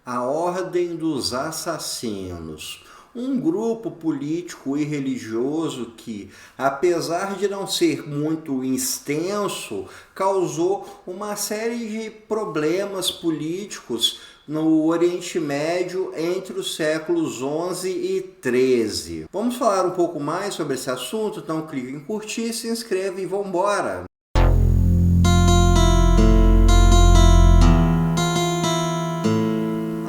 A Ordem dos Assassinos, um grupo político e religioso que, apesar de não ser muito extenso, causou uma série de problemas políticos no Oriente Médio entre os séculos 11 e 13. Vamos falar um pouco mais sobre esse assunto? Então clique em curtir, se inscreva e vamos embora!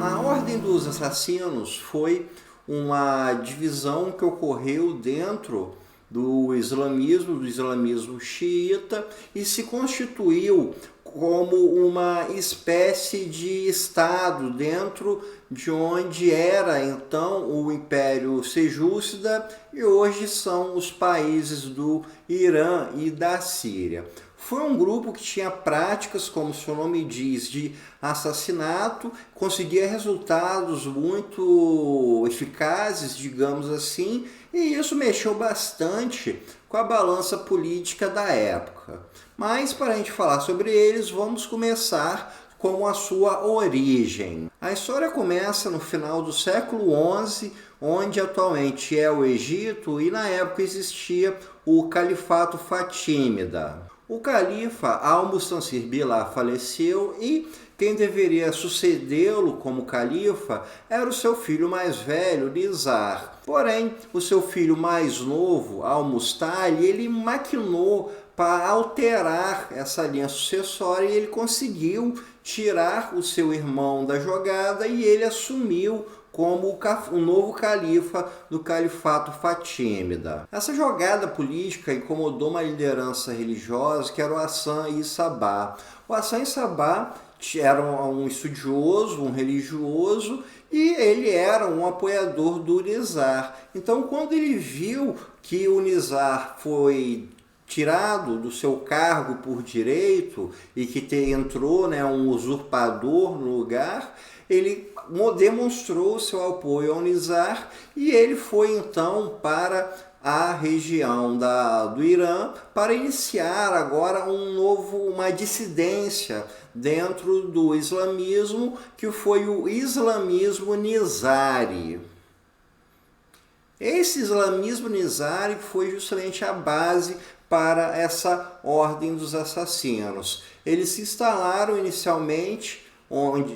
A Ordem dos Assassinos foi uma divisão que ocorreu dentro do islamismo xiita, e se constituiu como uma espécie de estado dentro de onde era então o Império Seljúcida e hoje são os países do Irã e da Síria. Foi um grupo que tinha práticas, como seu nome diz, de assassinato, conseguia resultados muito eficazes, digamos assim, e isso mexeu bastante com a balança política da época. Mas para a gente falar sobre eles, vamos começar com a sua origem. A história começa no final do século XI, onde atualmente é o Egito, e na época existia o Califato Fatímida. O califa Al-Mustansir Billah faleceu e quem deveria sucedê-lo como califa era o seu filho mais velho, Nizar. Porém, o seu filho mais novo, Al-Mustali, ele maquinou para alterar essa linha sucessória e ele conseguiu tirar o seu irmão da jogada e ele assumiu como o novo califa do Califato Fatímida. Essa jogada política incomodou uma liderança religiosa que era o Hassan I Sabah. O Hassan I Sabah era um estudioso, um religioso, e ele era um apoiador do Nizar. Então, quando ele viu que o Nizar foi tirado do seu cargo por direito e que entrou um usurpador no lugar, ele demonstrou seu apoio ao Nizar e ele foi então para a região do Irã para iniciar agora uma dissidência dentro do islamismo, que foi o islamismo Nizari. Esse islamismo Nizari foi justamente a base para essa Ordem dos Assassinos. Eles se instalaram inicialmente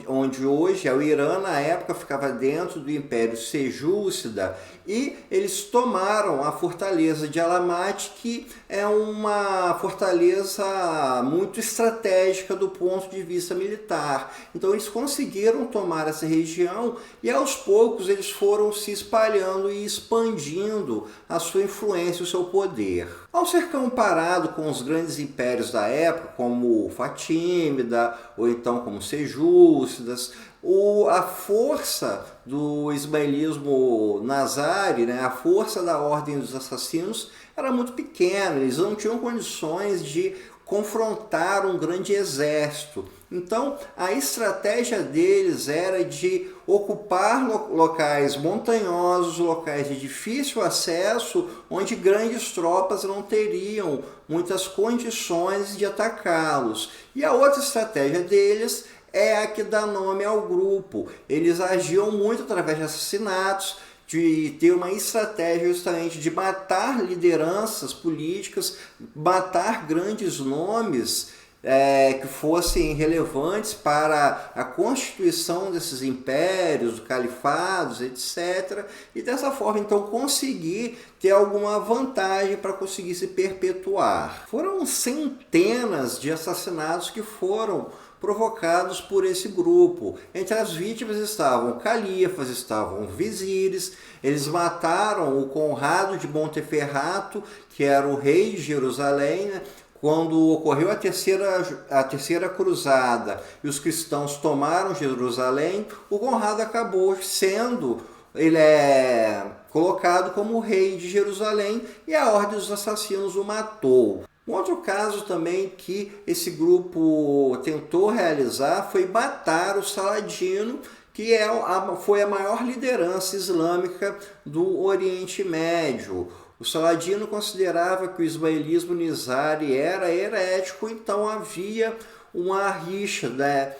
onde hoje é o Irã, na época ficava dentro do Império Seljúcida, e eles tomaram a fortaleza de Alamate, que é uma fortaleza muito estratégica do ponto de vista militar. Então eles conseguiram tomar essa região e aos poucos eles foram se espalhando e expandindo a sua influência e o seu poder. Ao ser comparado com os grandes impérios da época, como o Fatímida, ou então como Seljúcidas, a força do ismaelismo Nazari, a força da Ordem dos Assassinos, era muito pequena, eles não tinham condições de confrontar um grande exército. Então, a estratégia deles era de ocupar locais montanhosos, locais de difícil acesso, onde grandes tropas não teriam muitas condições de atacá-los. E a outra estratégia deles é a que dá nome ao grupo. Eles agiam muito através de assassinatos, de ter uma estratégia justamente de matar lideranças políticas, matar grandes nomes que fossem relevantes para a constituição desses impérios, califados, etc. E dessa forma, então, conseguir ter alguma vantagem para conseguir se perpetuar. Foram centenas de assassinatos que foram provocados por esse grupo. Entre as vítimas estavam califas, estavam vizires, eles mataram o Conrado de Monteferrato, que era o rei de Jerusalém, quando ocorreu a terceira cruzada e os cristãos tomaram Jerusalém, o Conrado acabou sendo colocado como rei de Jerusalém e a Ordem dos Assassinos o matou. Um outro caso também que esse grupo tentou realizar foi matar o Saladino, que foi a maior liderança islâmica do Oriente Médio. O Saladino considerava que o ismaelismo Nizari era herético, então havia uma rixa, né,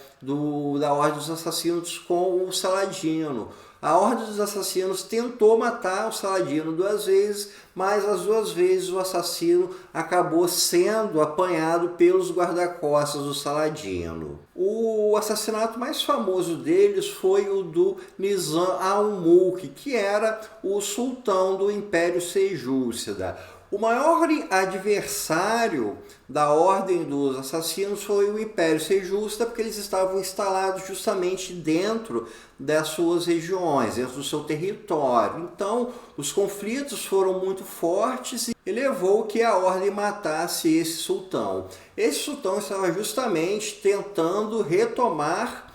da Ordem dos Assassinos com o Saladino. A Ordem dos Assassinos tentou matar o Saladino 2 vezes, mas as 2 vezes o assassino acabou sendo apanhado pelos guarda-costas do Saladino. O assassinato mais famoso deles foi o do Nizam al-Mulk, que era o sultão do Império Seljúcida. O maior adversário da Ordem dos Assassinos foi o Império Seljúcida, porque eles estavam instalados justamente dentro das suas regiões, dentro do seu território. Então, os conflitos foram muito fortes e levou que a Ordem matasse esse sultão. Esse sultão estava justamente tentando retomar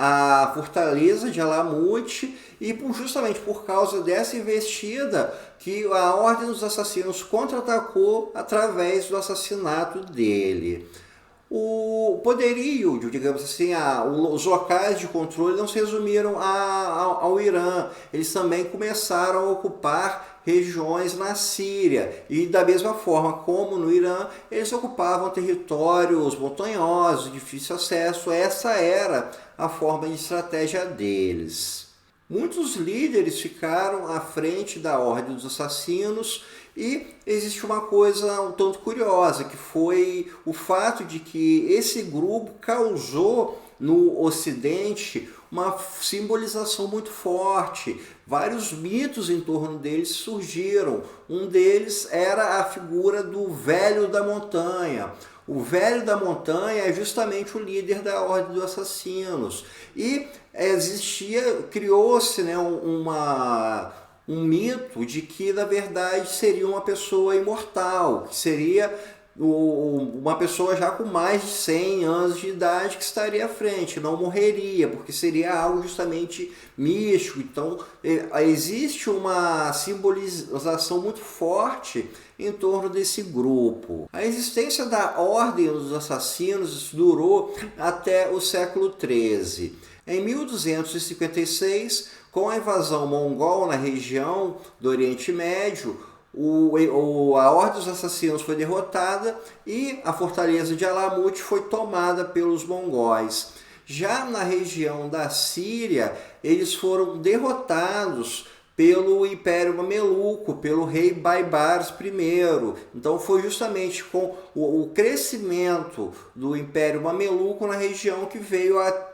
a fortaleza de Alamut, e justamente por causa dessa investida que a Ordem dos Assassinos contra-atacou através do assassinato dele. O poderio, digamos assim, os locais de controle não se resumiram ao Irã. Eles também começaram a ocupar regiões na Síria. E da mesma forma como no Irã, eles ocupavam territórios montanhosos, de difícil acesso. Essa era a forma de estratégia deles. Muitos líderes ficaram à frente da Ordem dos Assassinos, e existe uma coisa um tanto curiosa, que foi o fato de que esse grupo causou no Ocidente uma simbolização muito forte. Vários mitos em torno deles surgiram. Um deles era a figura do Velho da Montanha. O Velho da Montanha é justamente o líder da Ordem dos Assassinos. E criou-se, né, um mito de que, na verdade, seria uma pessoa imortal, que seria uma pessoa já com mais de 100 anos de idade que estaria à frente, não morreria, porque seria algo justamente místico. Então, existe uma simbolização muito forte em torno desse grupo. A existência da Ordem dos Assassinos durou até o século XIII. Em 1256, com a invasão mongol na região do Oriente Médio, a Ordem dos Assassinos foi derrotada e a fortaleza de Alamut foi tomada pelos mongóis. Já na região da Síria, eles foram derrotados pelo Império Mameluco, pelo rei Baibars I. Então foi justamente com o crescimento do Império Mameluco na região que veio a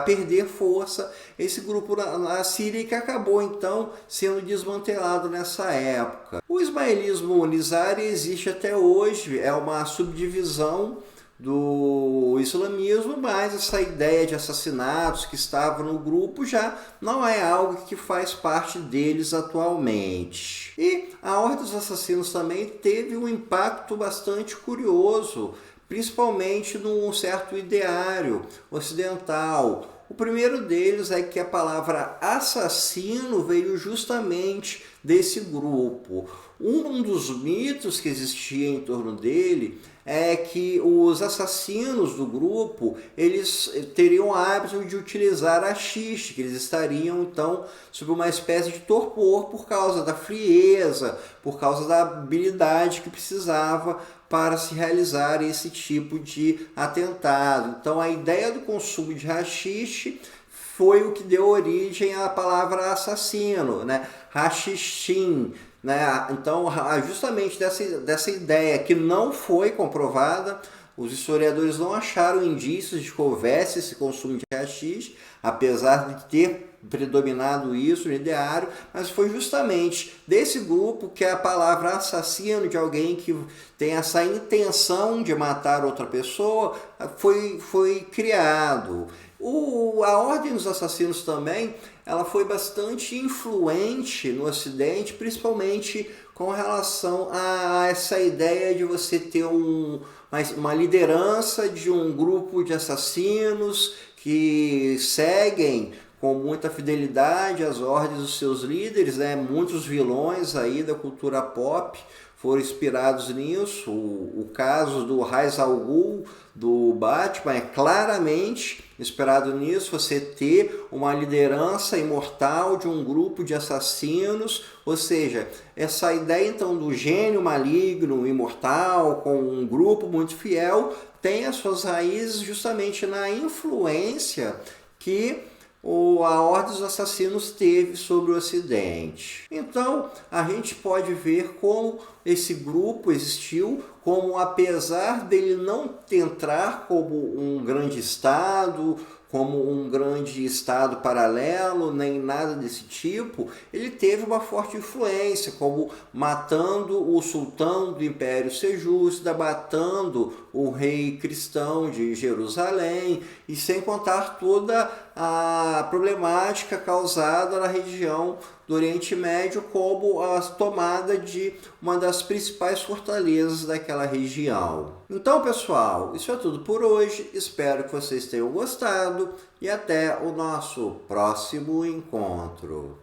perder força esse grupo na Síria, que acabou então sendo desmantelado nessa época. O ismaelismo nizari existe até hoje, é uma subdivisão do islamismo, mas essa ideia de assassinatos que estava no grupo já não é algo que faz parte deles atualmente. E a Ordem dos Assassinos também teve um impacto bastante curioso, principalmente num certo ideário ocidental. O primeiro deles é que a palavra assassino veio justamente desse grupo. Um dos mitos que existia em torno dele é que os assassinos do grupo, eles teriam o hábito de utilizar haxixe, que eles estariam então sob uma espécie de torpor por causa da frieza, por causa da habilidade que precisava para se realizar esse tipo de atentado. Então a ideia do consumo de haxixe foi o que deu origem à palavra assassino, né? Hashishim, né? Então, justamente dessa ideia que não foi comprovada, os historiadores não acharam indícios de que houvesse esse consumo de haxixe, apesar de ter predominado isso no ideário, mas foi justamente desse grupo que a palavra assassino, de alguém que tem essa intenção de matar outra pessoa, foi criado. A Ordem dos Assassinos também, ela foi bastante influente no Ocidente, principalmente com relação a essa ideia de você ter uma liderança de um grupo de assassinos que seguem com muita fidelidade as ordens dos seus líderes, né? Muitos vilões aí da cultura pop foram inspirados nisso. O caso do Ra's al Ghul, do Batman, é claramente inspirado nisso, você ter uma liderança imortal de um grupo de assassinos, ou seja, essa ideia então do gênio maligno, imortal, com um grupo muito fiel, tem as suas raízes justamente na influência que a Ordem dos Assassinos teve sobre o Ocidente. Então, a gente pode ver como esse grupo existiu, como apesar dele não entrar como um grande Estado, como um grande Estado paralelo, nem nada desse tipo, ele teve uma forte influência, como matando o sultão do Império Seljúcida, matando o rei cristão de Jerusalém, e sem contar toda a problemática causada na região do Oriente Médio, como a tomada de uma das principais fortalezas daquela região. Então, pessoal, isso é tudo por hoje. Espero que vocês tenham gostado e até o nosso próximo encontro.